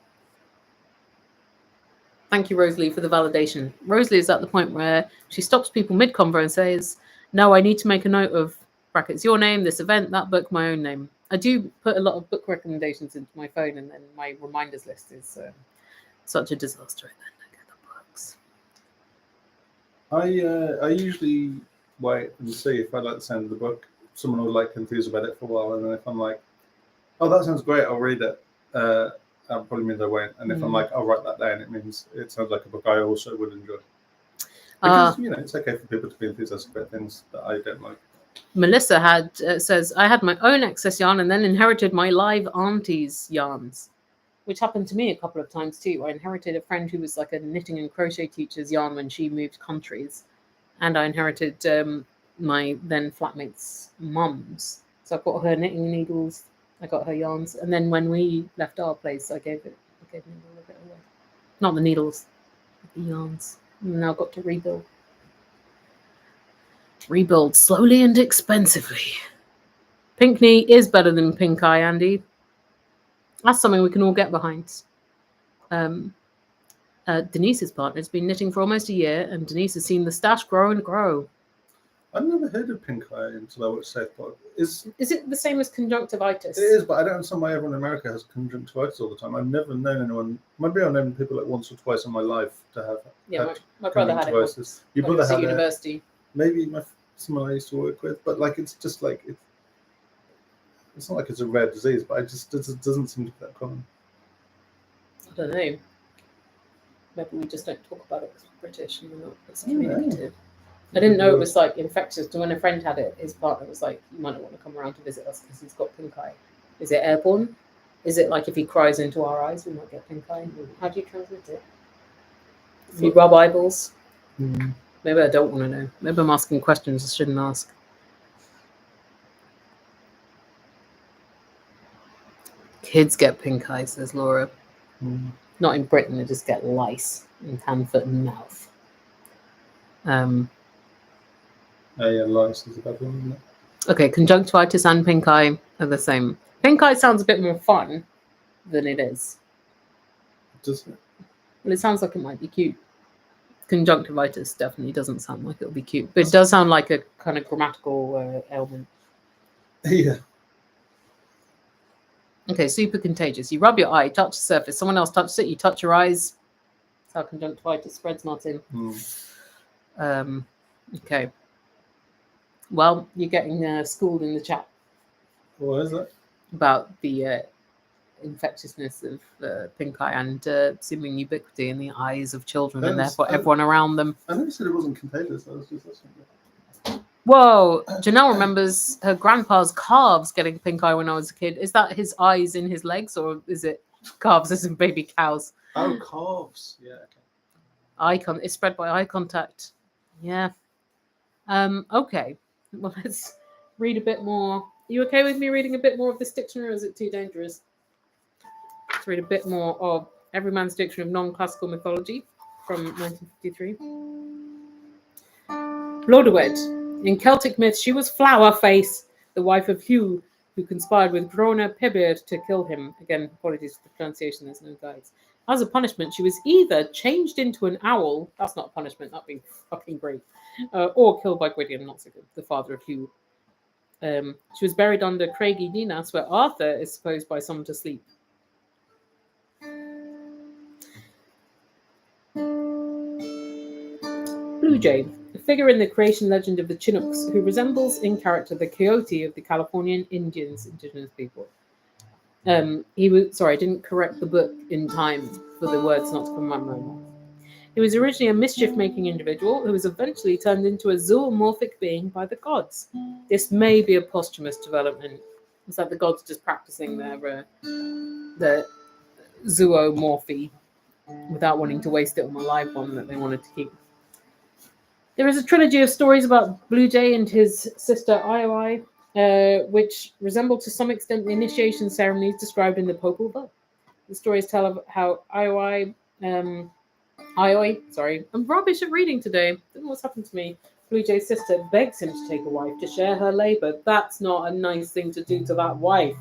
Thank you, Rosalie, for the validation. Rosalie is at the point where she stops people mid-convo and says, no, I need to make a note of brackets, your name, this event, that book, my own name. I do put a lot of book recommendations into my phone, and then my reminders list is such a disaster. And then I get the books. I usually wait and see if I like the sound of the book. Someone will like confuse about it for a while, and then if I'm like, oh, that sounds great, I'll read it. That probably means I won't. And if I'm like, I'll write that down, it means it sounds like a book I also would enjoy. Because, it's okay for people to be enthusiastic about things that I don't like. Melissa says, I had my own excess yarn and then inherited my live auntie's yarns, which happened to me a couple of times too. I inherited a friend who was like a knitting and crochet teacher's yarn when she moved countries, and I inherited my then flatmate's mum's. So I got her knitting needles, I got her yarns, and then when we left our place, I gave me a little bit away. Not the needles, the yarns. And now I've got to rebuild. Rebuild slowly and expensively. Pink knee is better than pink eye, Andy. That's something we can all get behind. Denise's partner has been knitting for almost a year, and Denise has seen the stash grow and grow. I've never heard of pink eye until I watched South Park. Is it the same as conjunctivitis? It is, but I don't understand why everyone in America has conjunctivitis all the time. I've never known anyone. Maybe I've known people like once or twice in my life to have. Yeah, my brother had it once. Your brother had at university. Maybe someone I used to work with, but like it's just like it's not like it's a rare disease, but it doesn't seem to be that common. I don't know. Maybe we just don't talk about it because we're British and we're not as communicative. I didn't know it was like infectious. When a friend had it, his partner was like, "You might not want to come around to visit us because he's got pink eye." Is it airborne? Is it like if he cries into our eyes, we might get pink eye? How do you transmit it? If you rub eyeballs? Maybe I don't want to know. Maybe I'm asking questions I shouldn't ask. Kids get pink eye, says Laura. Not in Britain, they just get lice in hand, foot, and mouth. Lice is a bad one, isn't it? Okay, conjunctivitis and pink eye are the same. Pink eye sounds a bit more fun than it is. Does it? Well, it sounds like it might be cute. Conjunctivitis definitely doesn't sound like it'll be cute, but it does sound like a kind of grammatical ailment. Yeah. Okay, super contagious. You rub your eye, touch the surface, someone else touches it, you touch your eyes. That's how conjunctivitis spreads, Martin. Okay. Well, you're getting schooled in the chat. What is it? About the infectiousness of pink eye and seeming ubiquity in the eyes of children and therefore everyone around them. I never said it wasn't contagious. I was just listening. Whoa, Janelle remembers her grandpa's calves getting pink eye when I was a kid. Is that his eyes in his legs, or is it calves as in baby cows? Oh, calves. Yeah. Okay. It's spread by eye contact. Yeah. Okay. Well, let's read a bit more. Are you okay with me reading a bit more of this dictionary, or is it too dangerous? Let's read a bit more of Everyman's Dictionary of Non-Classical Mythology from 1953. Blodeuwedd. In Celtic myth, she was Flowerface, the wife of Hugh, who conspired with Grona Pibbeard to kill him. Again, apologies for the pronunciation, there's no guides. As a punishment, she was either changed into an owl, that's not a punishment, that'd be fucking great, or killed by Gwydion, not so good, the father of Hugh. She was buried under Craigie Dinas, where Arthur is supposed by some to sleep. Blue Jay, a figure in the creation legend of the Chinooks, who resembles in character the coyote of the Californian indigenous people. He was sorry, I didn't correct the book in time for the words not to come out of my mouth. He was originally a mischief-making individual who was eventually turned into a zoomorphic being by the gods. This may be a posthumous development. It's like the gods just practicing their zoomorphy without wanting to waste it on a live one that they wanted to keep. There is a trilogy of stories about Blue Jay and his sister Ioi, which resemble to some extent the initiation ceremonies described in the Popal Book. The stories tell of how Ioi, I'm rubbish at reading today. I don't know what's happened to me. Blue Jay's sister begs him to take a wife to share her labour. That's not a nice thing to do to that wife.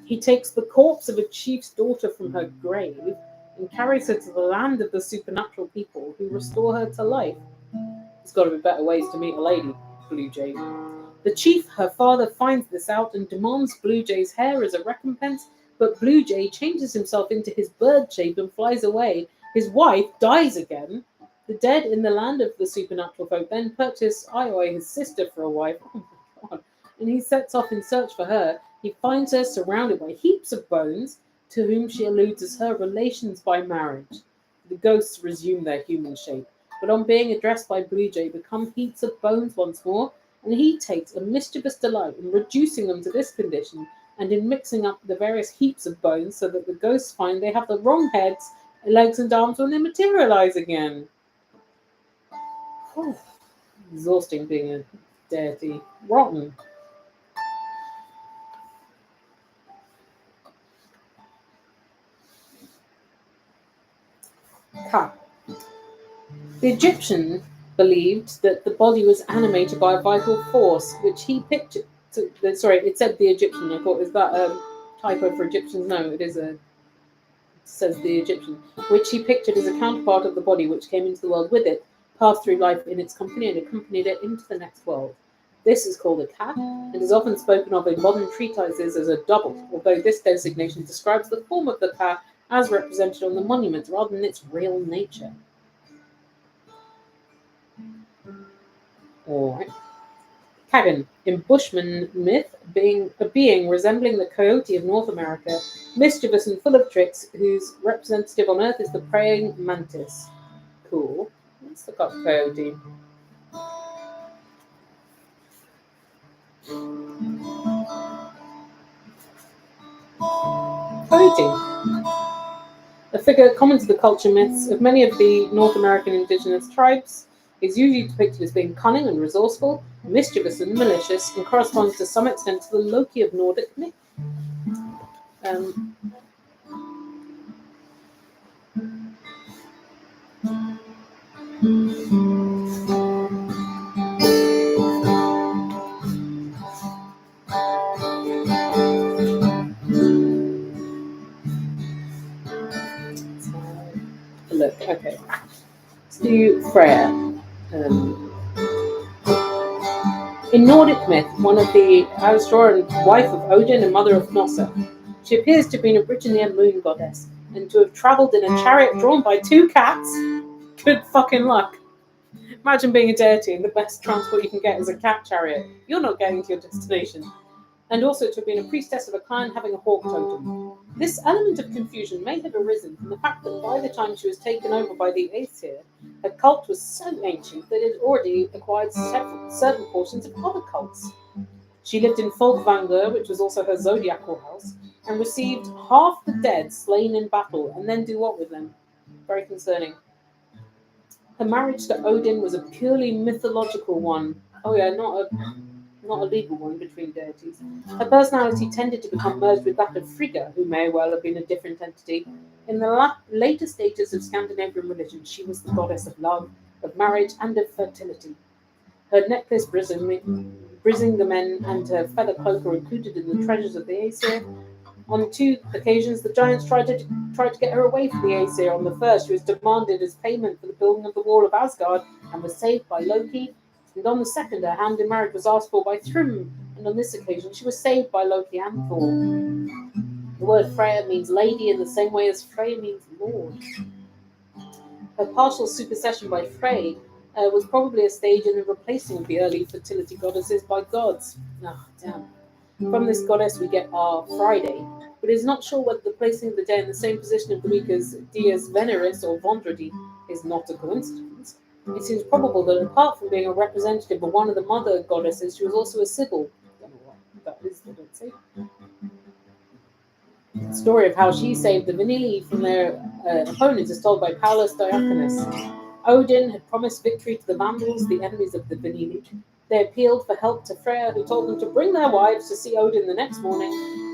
He takes the corpse of a chief's daughter from her grave and carries her to the land of the supernatural people who restore her to life. There's got to be better ways to meet a lady, Blue Jay. The chief, her father, finds this out and demands Blue Jay's hair as a recompense, but Blue Jay changes himself into his bird shape and flies away. His wife dies again. The dead in the land of the supernatural folk then purchase Ioi, his sister, for a wife. Oh my god. And he sets off in search for her. He finds her surrounded by heaps of bones, to whom she alludes as her relations by marriage. The ghosts resume their human shape. but on being addressed by Blue Jay, become heaps of bones once more, and he takes a mischievous delight in reducing them to this condition and in mixing up the various heaps of bones so that the ghosts find they have the wrong heads, legs, and arms when they materialize again. Whew. Exhausting being a deity. Rotten. Ka. The Egyptian believed that the body was animated by a vital force, which he pictured. Sorry, it said the Egyptian. I thought, is that a typo for Egyptians? No, it is it says the Egyptian, which he pictured as a counterpart of the body which came into the world with it, passed through life in its company, and accompanied it into the next world. This is called a cat, and is often spoken of in modern treatises as a double, although this designation describes the form of the cat as represented on the monument rather than its real nature. Alright. Kagan, in Bushman myth, being a being resembling the coyote of North America, mischievous and full of tricks, whose representative on Earth is the praying mantis. Cool. Let's look up coyote. Coyote. A figure common to the culture myths of many of the North American indigenous tribes, is usually depicted as being cunning and resourceful, mischievous and malicious, and corresponds to some extent to the Loki of Nordic myth. Look, okay. Let's do Freya. In Nordic myth, one of the Asdor and wife of Odin and mother of Hnossa, she appears to have been originally a moon goddess and to have travelled in a chariot drawn by two cats. Good fucking luck. Imagine being a deity and the best transport you can get is a cat chariot. You're not getting to your destination. And also to have been a priestess of a clan having a hawk totem. This element of confusion may have arisen from the fact that by the time she was taken over by the Aesir, her cult was so ancient that it had already acquired certain portions of other cults. She lived in Folkvanger, which was also her zodiacal house, and received half the dead slain in battle, and then do what with them? Very concerning. Her marriage to Odin was a purely mythological one. Oh yeah, not a legal one between deities. Her personality tended to become merged with that of Frigga, who may well have been a different entity. In the later stages of Scandinavian religion, she was the goddess of love, of marriage, and of fertility. Her necklace, Brising the men, and her feather cloak are included in the treasures of the Aesir. On 2 occasions, the giants tried to get her away from the Aesir. On the first, she was demanded as payment for the building of the wall of Asgard, and was saved by Loki. And on the second, her hand in marriage was asked for by Thrym, and on this occasion she was saved by Loki and Thor. The word Freya means lady in the same way as Frey means lord. Her partial supersession by Frey was probably a stage in the replacing of the early fertility goddesses by gods. Oh, damn. From this goddess we get our Friday, but it is not sure whether the placing of the day in the same position of the week as Dies Veneris or Vendredi is not a coincidence. It seems probable that apart from being a representative of one of the mother goddesses, she was also a sibyl. I don't know what that is, they don't say. The story of how she saved the Vanilli from their opponents is told by Paulus Diaconus. Odin had promised victory to the Vandals, the enemies of the Vanilli. They appealed for help to Freya, who told them to bring their wives to see Odin the next morning,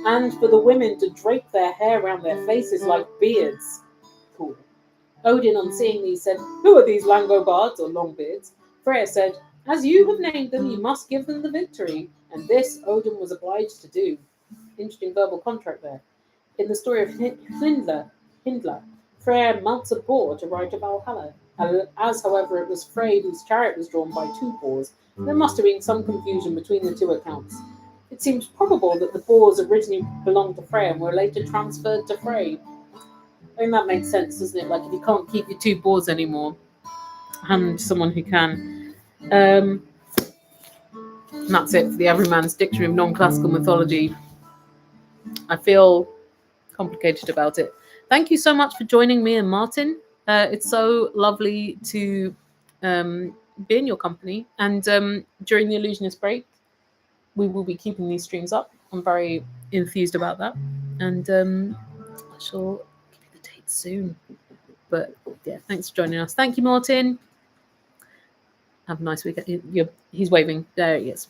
and for the women to drape their hair around their faces like beards. Cool. Odin, on seeing these, said, "Who are these Langobards, or Longbeards?" Freya said, "As you have named them, you must give them the victory." And this Odin was obliged to do. Interesting verbal contract there. In the story of Hyndla, Freya mounts a boar to ride to Valhalla. As, however, it was Frey whose chariot was drawn by 2 boars, there must have been some confusion between the 2 accounts. It seems probable that the boars originally belonged to Freya and were later transferred to Frey. I think that makes sense, doesn't it? Like, if you can't keep your 2 boars anymore, hand someone who can. And that's it for the Everyman's Dictionary of Non-Classical Mythology. I feel complicated about it. Thank you so much for joining me and Martin. It's so lovely to be in your company. And during the Illusionist break, we will be keeping these streams up. I'm very enthused about that, and I shall give you the date soon. But yeah, thanks for joining us. Thank you, Martin. Have a nice weekend. He's waving. There he is.